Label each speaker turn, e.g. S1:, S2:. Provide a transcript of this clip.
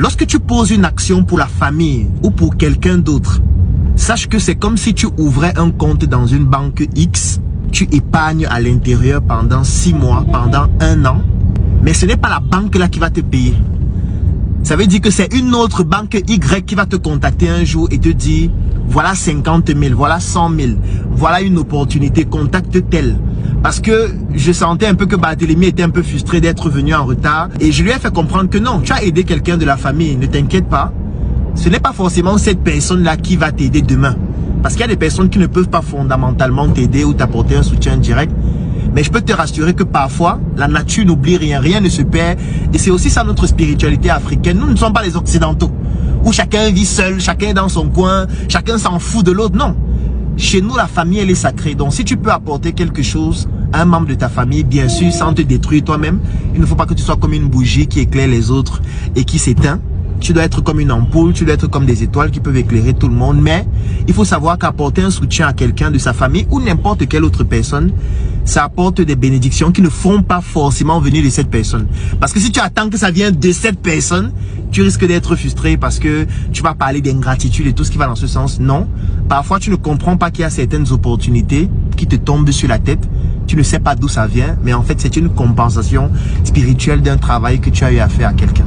S1: Lorsque tu poses une action pour la famille ou pour quelqu'un d'autre, sache que c'est comme si tu ouvrais un compte dans une banque X, tu épargnes à l'intérieur pendant 6 mois, pendant 1 an, mais ce n'est pas la banque là qui va te payer. Ça veut dire que c'est une autre banque Y qui va te contacter un jour et te dire, voilà 50 000, voilà 100 000, voilà une opportunité, contacte tel. Parce que je sentais un peu que Barthélemy était un peu frustré d'être venu en retard. Et je lui ai fait comprendre que non, tu as aidé quelqu'un de la famille, ne t'inquiète pas. Ce n'est pas forcément cette personne-là qui va t'aider demain. Parce qu'il y a des personnes qui ne peuvent pas fondamentalement t'aider ou t'apporter un soutien direct. Mais je peux te rassurer que parfois, la nature n'oublie rien, rien ne se perd. Et c'est aussi ça notre spiritualité africaine. Nous ne sommes pas les Occidentaux, où chacun vit seul, chacun est dans son coin, chacun s'en fout de l'autre. Non. Chez nous, la famille, elle est sacrée. Donc, si tu peux apporter quelque chose à un membre de ta famille, bien sûr, sans te détruire toi-même, il ne faut pas que tu sois comme une bougie qui éclaire les autres et qui s'éteint. Tu dois être comme une ampoule, tu dois être comme des étoiles qui peuvent éclairer tout le monde. Mais il faut savoir qu'apporter un soutien à quelqu'un de sa famille ou n'importe quelle autre personne, ça apporte des bénédictions qui ne font pas forcément venir de cette personne. Parce que si tu attends que ça vienne de cette personne, tu risques d'être frustré parce que tu vas parler d'ingratitude et tout ce qui va dans ce sens. Non. Parfois, tu ne comprends pas qu'il y a certaines opportunités qui te tombent sur la tête. Tu ne sais pas d'où ça vient, mais en fait, c'est une compensation spirituelle d'un travail que tu as eu à faire à quelqu'un.